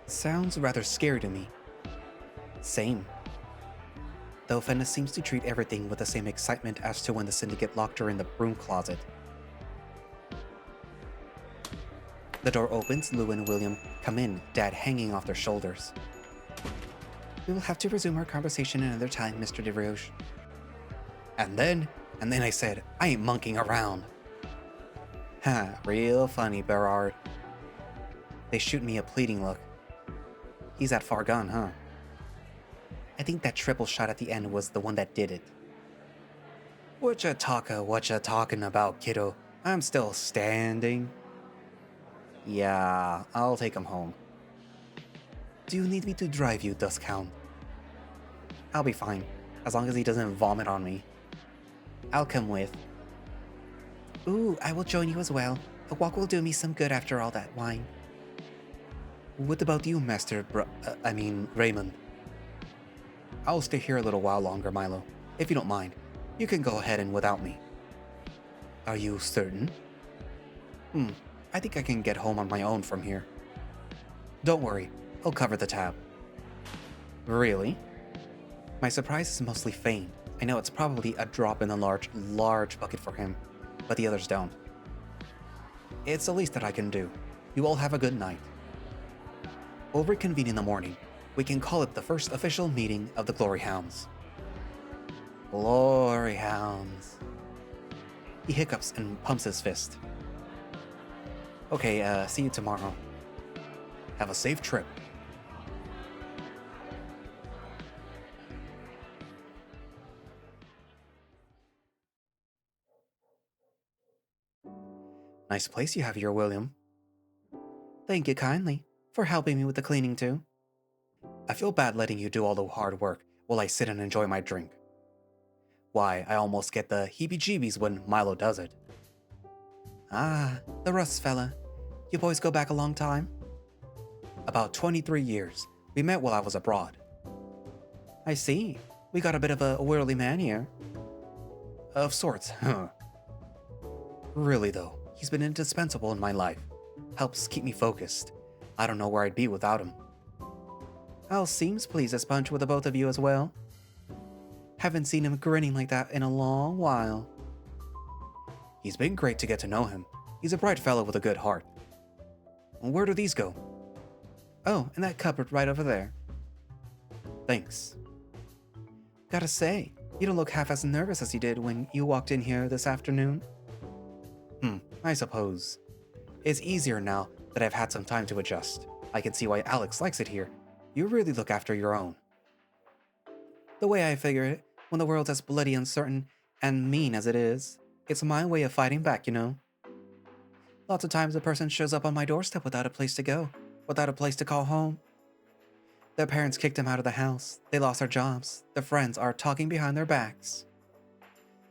Sounds rather scary to me. Same. Though Fenna seems to treat everything with the same excitement as to when the Syndicate locked her in the broom closet. The door opens, Lou and William come in, Dad hanging off their shoulders. We will have to resume our conversation another time, Mr. DeRoche. And then I said, I ain't monkeying around. Ha, real funny, Berard. They shoot me a pleading look. He's that far gone, huh? I think that triple shot at the end was the one that did it. What you talking about, kiddo? I'm still standing. Yeah, I'll take him home. Do you need me to drive you, Dusk Hound? I'll be fine, as long as he doesn't vomit on me. I'll come with. Ooh, I will join you as well. A walk will do me some good after all that wine. What about you, Raymond? I'll stay here a little while longer, Milo. If you don't mind, you can go ahead and without me. Are you certain? I think I can get home on my own from here. Don't worry, I'll cover the tab. Really? My surprise is mostly feigned. I know it's probably a drop in the large bucket for him, but the others don't. It's the least that I can do. You all have a good night. We'll reconvene in the morning. We can call it the first official meeting of the Glory Hounds. Glory Hounds. He hiccups and pumps his fist. Okay, see you tomorrow. Have a safe trip. Nice place you have here, William. Thank you kindly for helping me with the cleaning too. I feel bad letting you do all the hard work while I sit and enjoy my drink. Why, I almost get the heebie-jeebies when Milo does it. Ah, the Russ fella. You boys go back a long time? About 23 years. We met while I was abroad. I see. We got a bit of a whirly man here. Of sorts, huh? Really though, he's been indispensable in my life. Helps keep me focused. I don't know where I'd be without him. Al seems pleased as punch with the both of you as well. Haven't seen him grinning like that in a long while. He's been great to get to know him. He's a bright fellow with a good heart. Where do these go? Oh, in that cupboard right over there. Thanks. Gotta say, you don't look half as nervous as you did when you walked in here this afternoon. I suppose. It's easier now that I've had some time to adjust. I can see why Alex likes it here. You really look after your own. The way I figure it, when the world's as bloody uncertain and mean as it is, it's my way of fighting back, you know? Lots of times a person shows up on my doorstep without a place to go, without a place to call home. Their parents kicked them out of the house, they lost their jobs, their friends are talking behind their backs.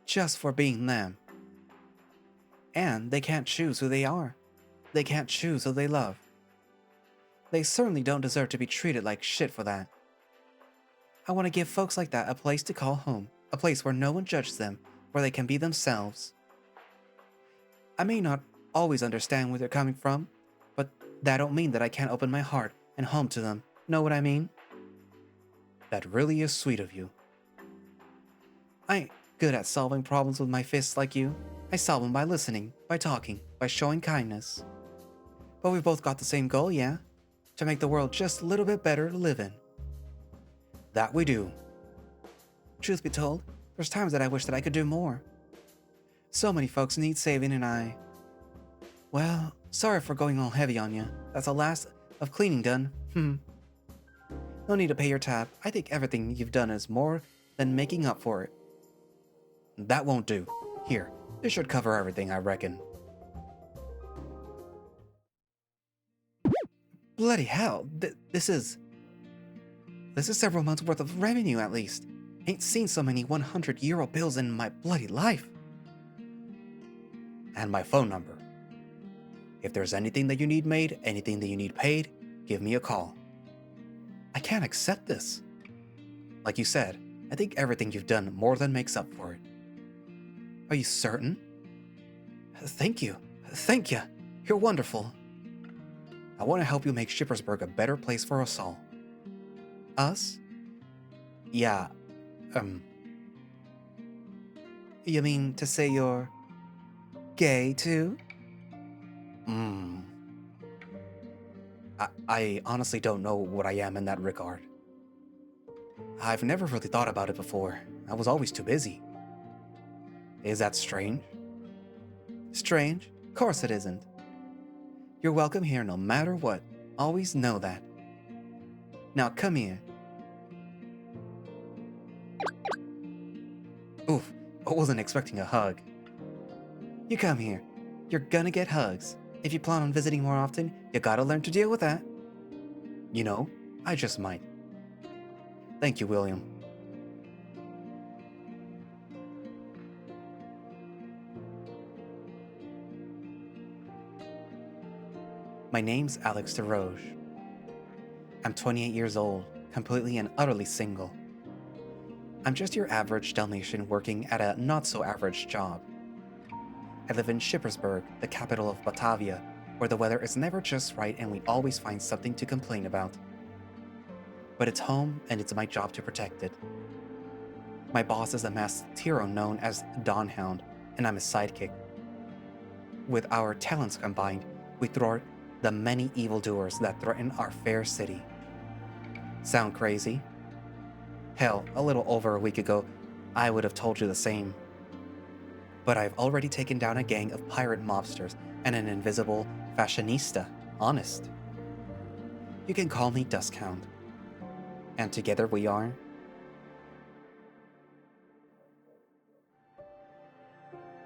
Just for being them. And they can't choose who they are. They can't choose who they love. They certainly don't deserve to be treated like shit for that. I want to give folks like that a place to call home, a place where no one judges them, where they can be themselves. I may not always understand where they're coming from, but that don't mean that I can't open my heart and home to them. Know what I mean? That really is sweet of you. I ain't good at solving problems with my fists like you. I solve them by listening, by talking, by showing kindness. But we've both got the same goal, yeah? To make the world just a little bit better to live in. That we do. Truth be told, there's times that I wish that I could do more. So many folks need saving and well, sorry for going all heavy on you. That's the last of cleaning done. No need to pay your tab. I think everything you've done is more than making up for it. That won't do. Here, this should cover everything, I reckon. Bloody hell, this is several months worth of revenue at least. Ain't seen so many 100-euro bills in my bloody life. And my phone number. If there's anything that you need made, anything that you need paid, give me a call. I can't accept this. Like you said, I think everything you've done more than makes up for it. Are you certain? Thank you. Thank you. You're wonderful. I want to help you make Shippersburg a better place for us all. Us? Yeah, You mean to say you're gay too? I honestly don't know what I am in that regard. I've never really thought about it before. I was always too busy. Is that strange? Strange? Of course it isn't. You're welcome here no matter what. Always know that. Now come here. Oof, I wasn't expecting a hug. You come here. You're gonna get hugs. If you plan on visiting more often, you gotta learn to deal with that. You know, I just might. Thank you, William. My name's Alex DeRoche. I'm 28 years old, completely and utterly single. I'm just your average Dalmatian working at a not-so-average job. I live in Schippersburg, the capital of Batavia, where the weather is never just right and we always find something to complain about. But it's home, and it's my job to protect it. My boss is a masked hero known as Dusk Hound, and I'm his sidekick. With our talents combined, we thwart the many evildoers that threaten our fair city. Sound crazy? Hell, a little over a week ago, I would have told you the same. But I've already taken down a gang of pirate mobsters and an invisible fashionista, honest. You can call me Dusk Hound. And together we are...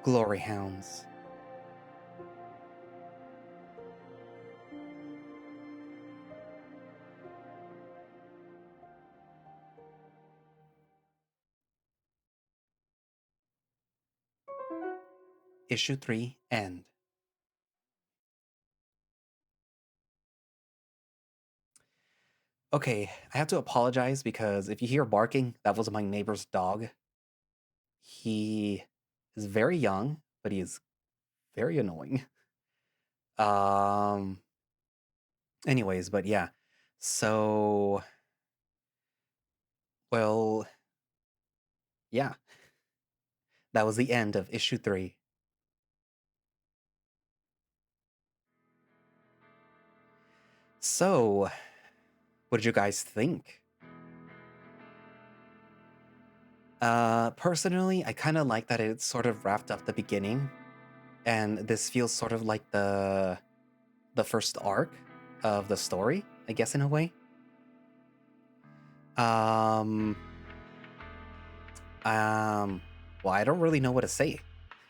Glory Hounds. Issue 3, End. Okay, I have to apologize because if you hear barking, that was my neighbor's dog. He is very young, but he is very annoying. Anyways, but yeah. So, well, yeah. That was the end of issue 3. So, what did you guys think? Personally, I kind of like that it sort of wrapped up the beginning, and this feels sort of like the first arc of the story, I guess, in a way. Well, I don't really know what to say,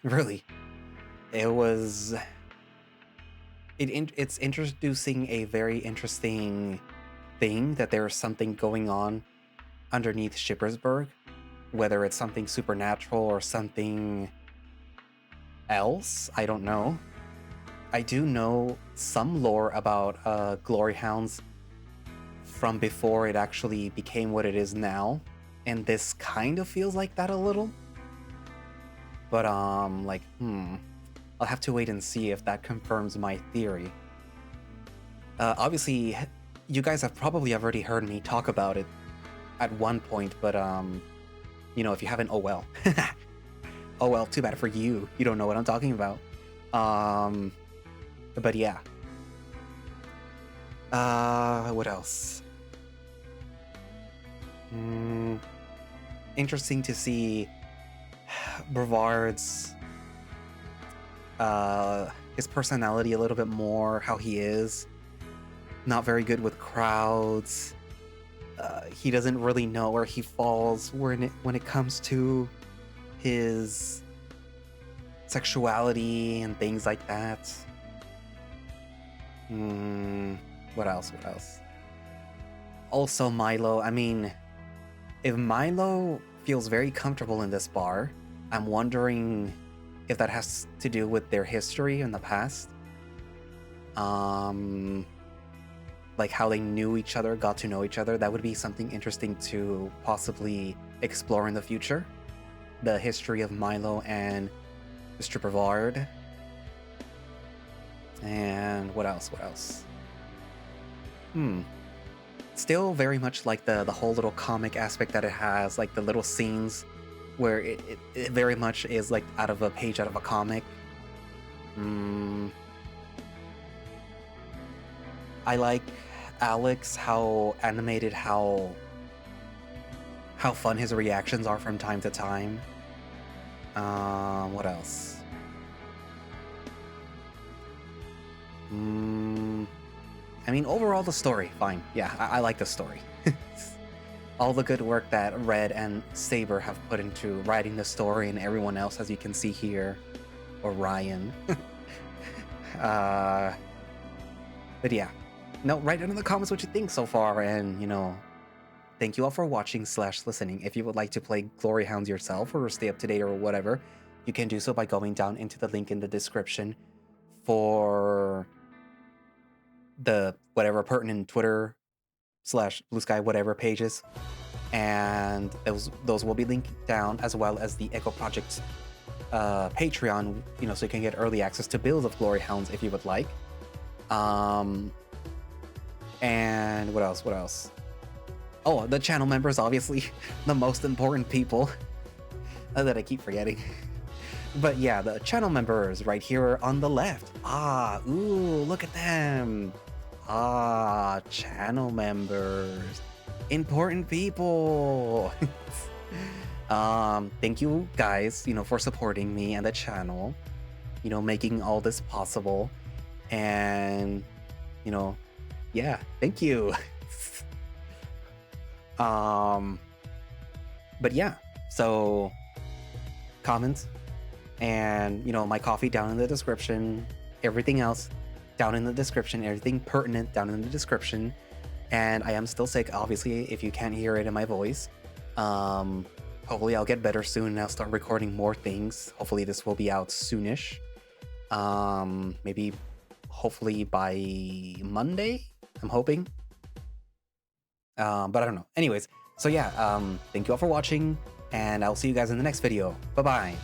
really. It's introducing a very interesting thing that there's something going on underneath Schippersburg, whether it's something supernatural or something else, I don't know. I do know some lore about Glory Hounds from before it actually became what it is now, and this kind of feels like that a little. But I'll have to wait and see if that confirms my theory. Obviously, you guys have probably already heard me talk about it at one point, but you know, if you haven't, oh well. Oh well, too bad for you. You don't know what I'm talking about. But yeah. What else? Interesting to see Brevard's his personality a little bit more, how he is. Not very good with crowds. He doesn't really know where he falls when it comes to his sexuality and things like that. What else? Also Milo, I mean, if Milo feels very comfortable in this bar, I'm wondering if that has to do with their history in the past. Like how they knew each other, got to know each other. That would be something interesting to possibly explore in the future. The history of Milo and Mr. Brevard. And what else? Still very much like the whole little comic aspect that it has, like the little scenes where it very much is like out of a page out of a comic. I like Alex, how animated, how fun his reactions are from time to time. What else? I mean, overall, the story, fine. Yeah, I like the story. all the good work that Red and Saber have put into writing the story, and everyone else, as you can see here, Orion. But yeah, no, write down in the comments what you think so far, and you know, thank you all for watching / listening. If you would like to play Glory Hounds yourself or stay up to date or whatever, you can do so by going down into the link in the description for the whatever pertinent Twitter / Blue Sky whatever pages, and those will be linked down, as well as the Echo Project's Patreon, you know, so you can get early access to builds of Glory Hounds if you would like. And what else? Oh, the channel members, obviously, the most important people that I keep forgetting. But yeah, the channel members right here on the left. Ooh, look at them. Channel members. Important people. Thank you guys, you know, for supporting me and the channel, you know, making all this possible. And, you know, yeah, thank you. But yeah, so comments and, you know, my coffee down in the description, everything else down in the description, everything pertinent down in the description. And I am still sick, obviously, if you can't hear it in my voice. Hopefully I'll get better soon and I'll start recording more things. Hopefully this will be out soonish. Maybe hopefully by Monday, I'm hoping. But I don't know. Anyways, so yeah, thank you all for watching, and I'll see you guys in the next video. Bye-bye.